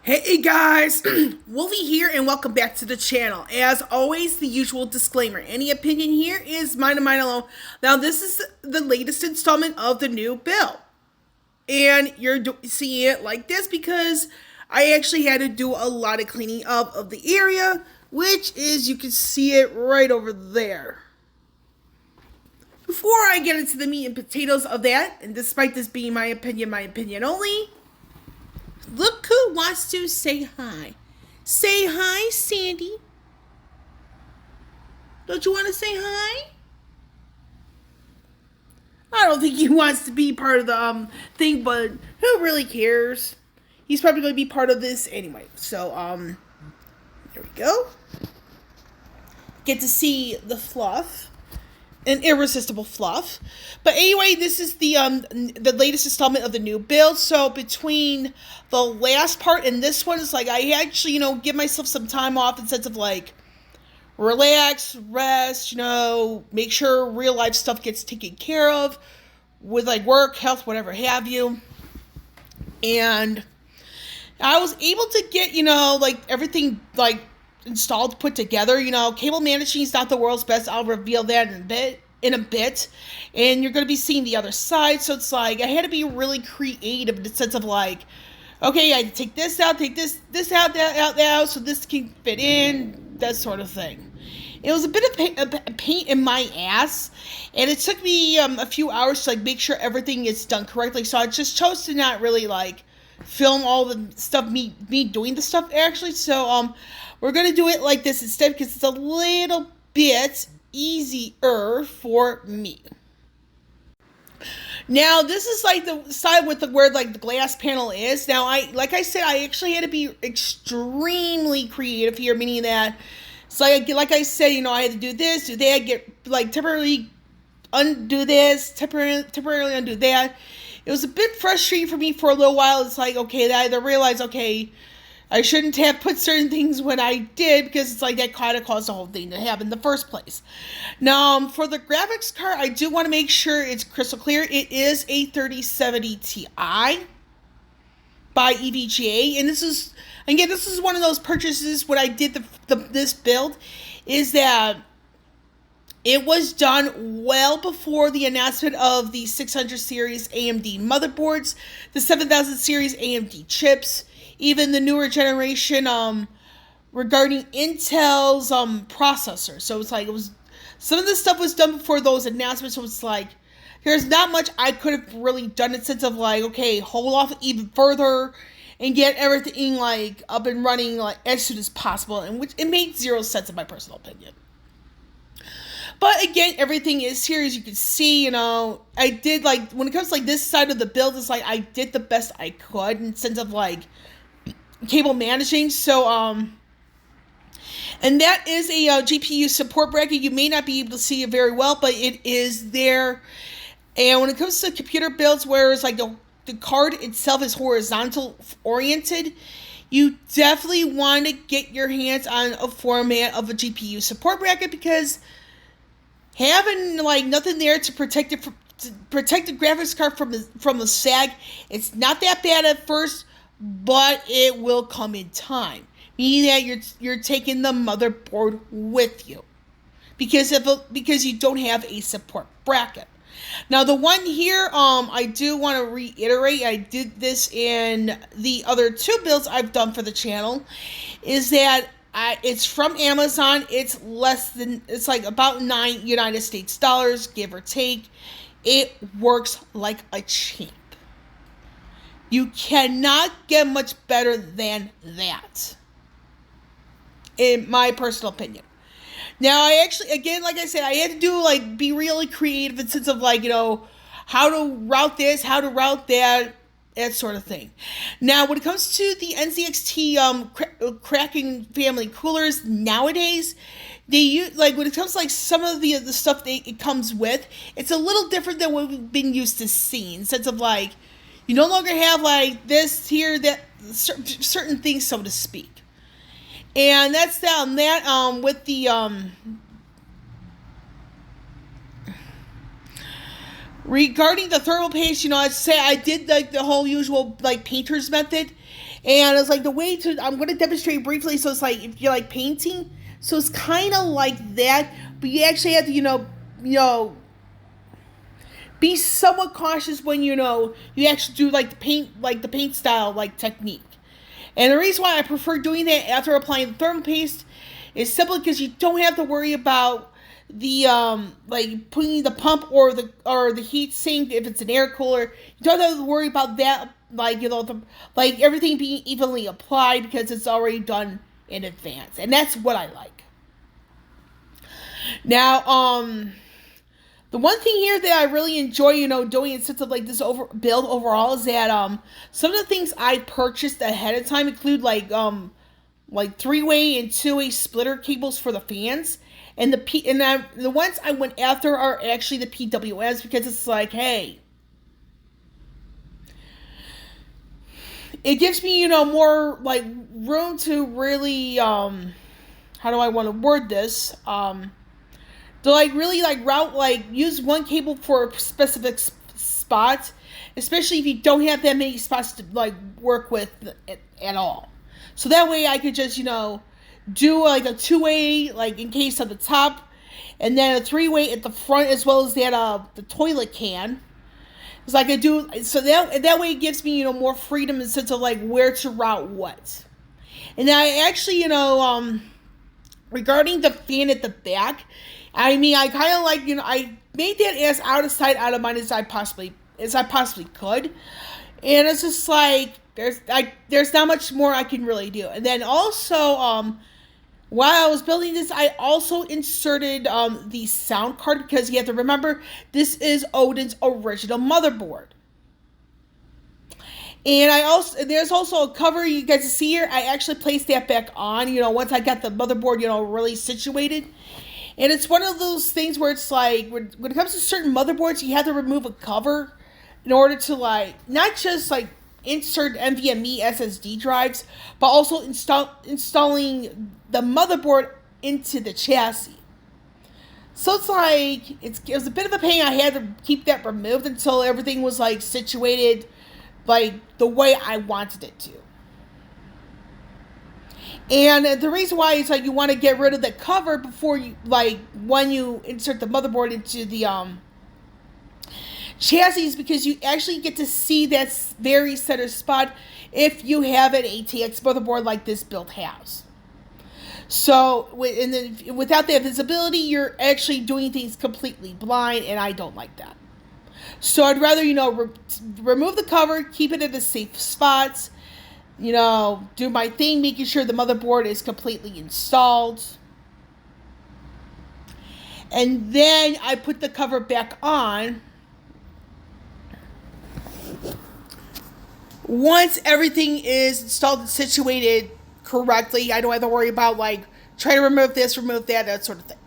Hey guys, Wolfie here and welcome back to the channel. As always, the usual disclaimer. Any opinion here is mine and mine alone. Now this is the latest installment of the new bill. And you're seeing it like this because I actually had to do a lot of cleaning up of the area, which is, you can see it right over there. Before I get into the meat and potatoes of that, and despite this being my opinion only, look who wants to say hi. Say hi, Sandy. Don't you want to say hi? I don't think he wants to be part of the thing, but who really cares? He's probably going to be part of this anyway. So, there we go. Get to see the fluff. An irresistible fluff. But anyway, this is the latest installment of the new build. So between the last part and this one, it's like I actually, give myself some time off in the sense of like relax, rest, make sure real life stuff gets taken care of with like work, health, whatever have you. And I was able to get, like everything like installed, put together. Cable managing is not the world's best. I'll reveal that in a bit. And you're going to be seeing the other side. So it's like, I had to be really creative in the sense of like, okay, I take this out, take this out, that out, so this can fit in, that sort of thing. It was a bit of a pain in my ass, and it took me a few hours to like make sure everything is done correctly. So I just chose to not really like film all the stuff, me doing the stuff actually. So we're going to do it like this instead because it's a little bit easier for me. Now, this is like the side with where like the glass panel is. Now, like I said, I actually had to be extremely creative here, meaning that it's like I said, I had to do this, do that, get like temporarily undo this, temporarily undo that. It was a bit frustrating for me for a little while. It's like, okay, I either realized, okay, I shouldn't have put certain things when I did because it's like that kind of caused the whole thing to happen in the first place. Now, for the graphics card, I do want to make sure it's crystal clear. It is a 3070 Ti by EVGA, and this is one of those purchases when I did this build, is that it was done well before the announcement of the 600 series AMD motherboards, the 7000 series AMD chips, even the newer generation regarding Intel's processor. So it's like some of this stuff was done before those announcements. So it's like there's not much I could have really done in the sense of like, okay, hold off even further and get everything like up and running like as soon as possible, and which it made zero sense in my personal opinion. But again, everything is here, as you can see. I did like when it comes to like this side of the build, it's like I did the best I could in the sense of like cable managing. So and that is a GPU support bracket. You may not be able to see it very well, but it is there. And when it comes to computer builds, where it's like the card itself is horizontal oriented, you definitely want to get your hands on a format of a GPU support bracket, because having like nothing there to protect it to protect the graphics card from the sag, it's not that bad at first, but it will come in time. Meaning that you're taking the motherboard with you because you don't have a support bracket. Now the one here, I do want to reiterate, I did this in the other two builds I've done for the channel, is that it's from Amazon. It's like about $9 United States dollars, give or take. It works like a champ. You cannot get much better than that, in my personal opinion. Now, I actually, again, like I said, I had to be really creative in the sense of how to route this, how to route that sort of thing. Now, when it comes to the NZXT cracking family coolers nowadays, they use, when it comes to some of the stuff it comes with, it's a little different than what we've been used to seeing. In the sense of you no longer have this here, that certain things, so to speak. And that's down that with the regarding the thermal paste, I'd say I did the whole usual painter's method, And it's like the way to, I'm going to demonstrate briefly. So it's like, if you're like painting, so it's kind of like that, but you actually have to, be somewhat cautious when, you actually do like the paint style, like technique. And the reason why I prefer doing that after applying the thermal paste is simply because you don't have to worry about the like putting the pump or the heat sink if it's an air cooler. You don't have to worry about that, like like everything being evenly applied because it's already done in advance, and that's what I like. Now, the one thing here that I really enjoy, doing in sense of like this build overall is that some of the things I purchased ahead of time include like 3-way and 2-way splitter cables for the fans, and the ones I went after are actually the PWMs because it's like, hey, it gives me more like room to really how do I want to word this to like really like use one cable for a specific spot, especially if you don't have that many spots to like work with at all. So that way I could just do like a 2-way like in case of the top, and then a 3-way at the front as well as that the toilet can. So I could do so that way it gives me more freedom in the sense of like where to route what. And I actually regarding the fan at the back, I mean, I kind of like, I made that as out of sight, out of mind as I possibly could. And it's just like, there's not much more I can really do. And then also, while I was building this, I also inserted the sound card because you have to remember, this is Odin's original motherboard. And there's also a cover you guys see here. I actually placed that back on, once I got the motherboard, really situated. And it's one of those things where it's like, when it comes to certain motherboards, you have to remove a cover in order to like, not just like insert NVMe SSD drives, but also installing the motherboard into the chassis. So it's like, it was a bit of a pain. I had to keep that removed until everything was like situated like the way I wanted it to. And the reason why is like you want to get rid of the cover before you, like when you insert the motherboard into the chassis, is because you actually get to see that very center spot if you have an ATX motherboard like this build has. So without that visibility, you're actually doing things completely blind, and I don't like that. So I'd rather remove the cover, keep it in the safe spots. Do my thing, making sure the motherboard is completely installed. And then I put the cover back on. Once everything is installed and situated correctly, I don't have to worry about like trying to remove this, remove that sort of thing.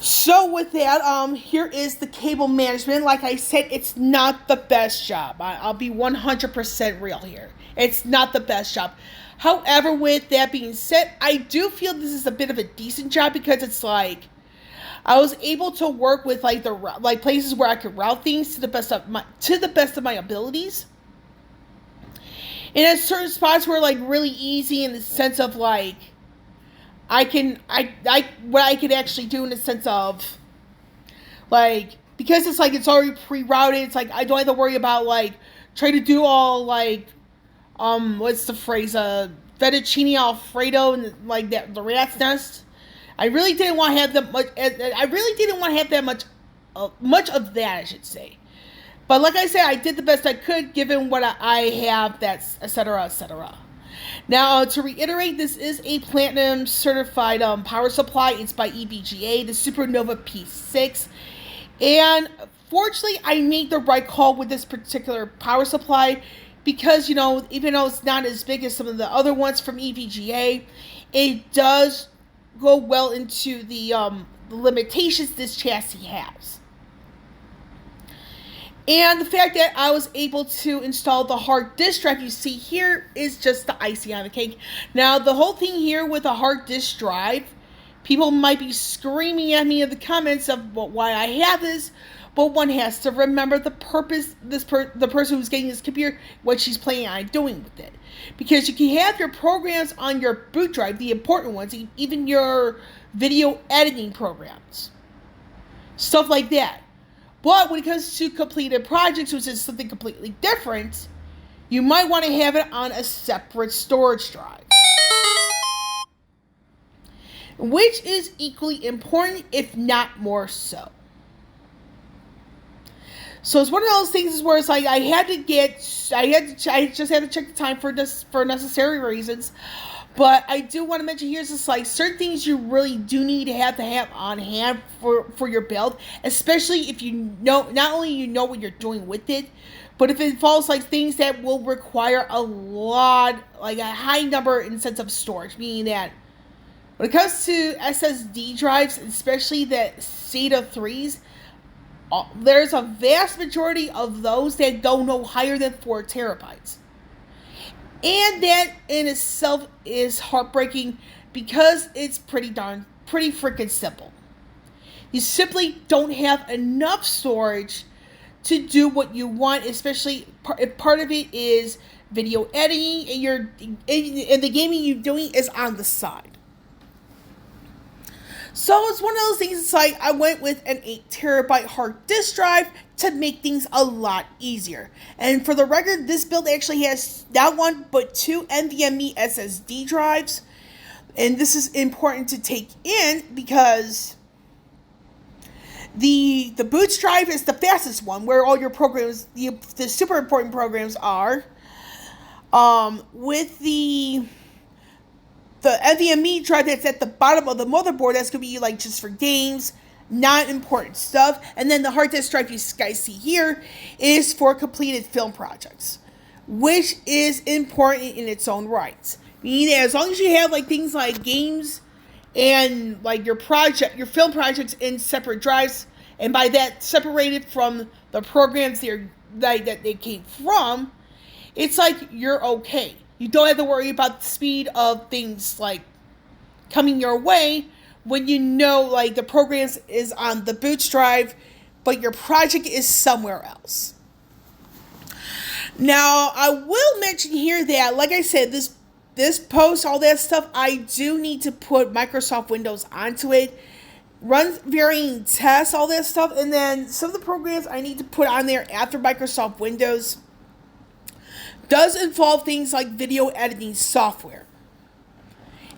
So with that, here is the cable management. Like I said, it's not the best job. I'll be 100% real here. It's not the best job. However, with that being said, I do feel this is a bit of a decent job because it's like I was able to work with like the places where I could route things to the best of my abilities. And at certain spots were like really easy in the sense of like what I could actually do in the sense of like, because it's like it's already pre-routed, it's like I don't have to worry about like trying to do all like what's the phrase, fettuccine alfredo and like that, the rat's nest. I really didn't want to have that much. I really didn't want to have that much of that, I should say. But like I said, I did the best I could given what I have. That's etc. etc. Now, to reiterate, this is a platinum certified power supply. It's by EVGA, the Supernova P6. And fortunately, I made the right call with this particular power supply because, even though it's not as big as some of the other ones from EVGA, it does go well into the limitations this chassis has. And the fact that I was able to install the hard disk drive you see here is just the icing on the cake. Now, the whole thing here with a hard disk drive, people might be screaming at me in the comments of why I have this, but one has to remember the purpose, the person who's getting this computer, what she's planning on doing with it. Because you can have your programs on your boot drive, the important ones, even your video editing programs, stuff like that. But when it comes to completed projects, which is something completely different, you might want to have it on a separate storage drive, which is equally important, if not more so. So it's one of those things where it's like I just had to check the time for necessary reasons. But I do want to mention here is just like certain things you really do need to have on hand for your build, especially if you know, not only you know what you're doing with it, but if it involves like things that will require a lot, like a high number in sense of storage, meaning that when it comes to SSD drives, especially the SATA 3s, there's a vast majority of those that don't go higher than 4 terabytes. And that in itself is heartbreaking because it's pretty freaking simple. You simply don't have enough storage to do what you want, especially if part of it is video editing and the gaming you're doing is on the side. So it's one of those things, it's like I went with an 8 terabyte hard disk drive to make things a lot easier. And for the record, this build actually has not one but 2 NVMe SSD drives. And this is important to take in because the boot drive is the fastest one, where all your programs, the super important programs are. With the NVMe drive that's at the bottom of the motherboard, that's going to be like just for games, not important stuff. And then the hard disk drive you guys see here is for completed film projects, which is important in its own rights. Meaning that as long as you have like things like games and like your film projects in separate drives, and by that separated from the programs that they came from, it's like you're okay. You don't have to worry about the speed of things like coming your way when you know like the programs is on the boot drive, but your project is somewhere else. Now, I will mention here that, like I said, this post, all that stuff, I do need to put Microsoft Windows onto it, run varying tests, all that stuff, and then some of the programs I need to put on there after Microsoft Windows does involve things like video editing software.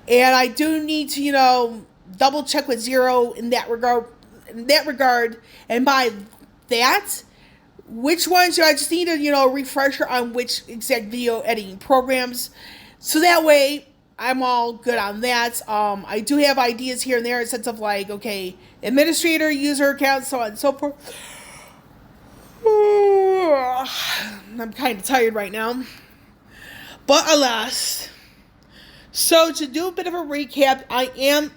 And I do need to, double check with Zero in that regard. And by that, which ones I just need a refresher on which exact video editing programs. So that way I'm all good on that. I do have ideas here and there in the sense of like, okay, administrator, user account, so on and so forth. I'm kind of tired right now. But alas. So to do a bit of a recap, I am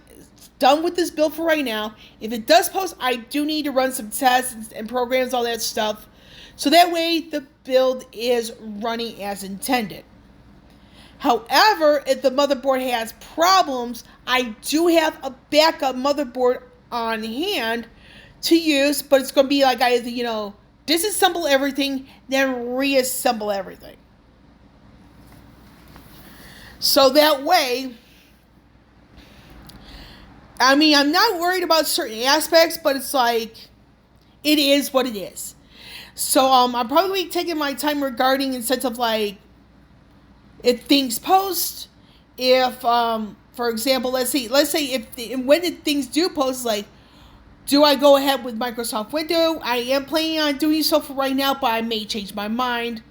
done with this build for right now. If it does post, I do need to run some tests and programs, all that stuff. So that way the build is running as intended. However, if the motherboard has problems, I do have a backup motherboard on hand to use, but it's going to be like I disassemble everything, then reassemble everything. So that way, I'm not worried about certain aspects, but it's like, it is what it is. So I'm probably taking my time regarding in sense of like, if things post, if, for example, let's say when things do post, like, do I go ahead with Microsoft Windows? I am planning on doing so for right now, but I may change my mind.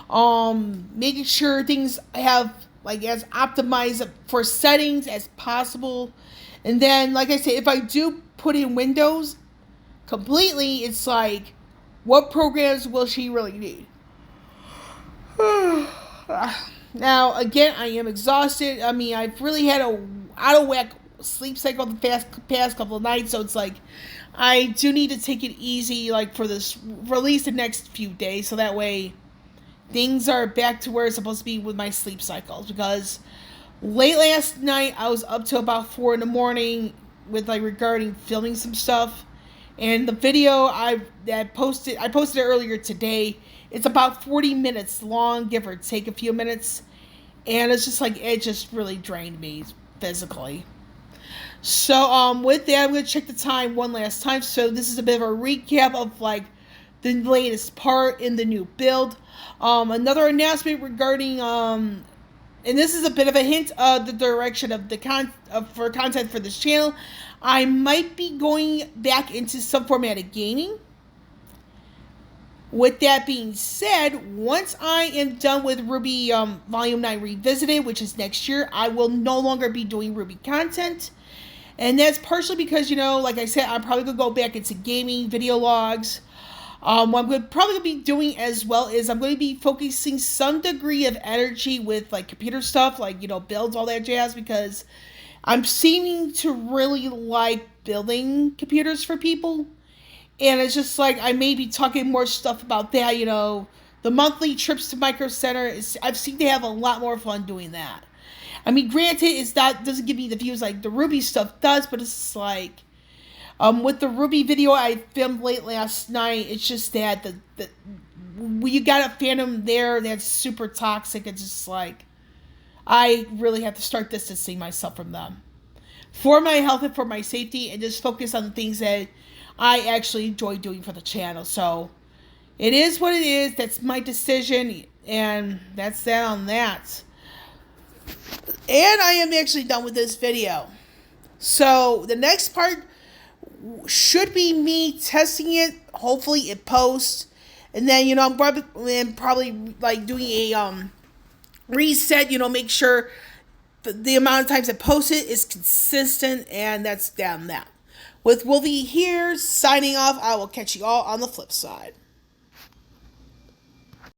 Making sure things have like as optimized for settings as possible. And then, like I said, if I do put in Windows completely, it's like, what programs will she really need? Now, again, I am exhausted. I've really had a out of whack sleep cycle the past couple of nights, so it's like I do need to take it easy, like for at least the next few days, so that way things are back to where it's supposed to be with my sleep cycles. Because late last night I was up to about 4 a.m. with like regarding filming some stuff, And the video I posted it earlier today. It's about 40 minutes long, give or take a few minutes. And it's just like, it just really drained me physically. So with that, I'm going to check the time one last time. So this is a bit of a recap of like the latest part in the new build. Another announcement regarding and this is a bit of a hint of the direction of the for content for this channel. I might be going back into some format of gaming. With that being said, once I am done with RWBY Volume 9 Revisited, which is next year, I will no longer be doing RWBY content. And that's partially because, like I said, I'm probably going to go back into gaming, video logs. What I'm probably going to be doing as well is I'm going to be focusing some degree of energy with like computer stuff, like, builds, all that jazz, because I'm seeming to really like building computers for people. And it's just like, I may be talking more stuff about that, the monthly trips to Micro Center. I've seen they have a lot more fun doing that. I mean, granted, doesn't give me the views like the RWBY stuff does, but it's just like, with the RWBY video I filmed late last night, it's just that you got a fandom there that's super toxic. It's just like, I really have to start distancing myself from them. For my health and for my safety, and just focus on the things that I actually enjoy doing for the channel. So, it is what it is. That's my decision, and that's that on that. And I am actually done with this video. So, the next part should be me testing it, hopefully in post. And then, I'm probably like doing a reset, make sure the amount of times I post it is consistent, and that's down that. With Wolvie here, signing off. I will catch you all on the flip side.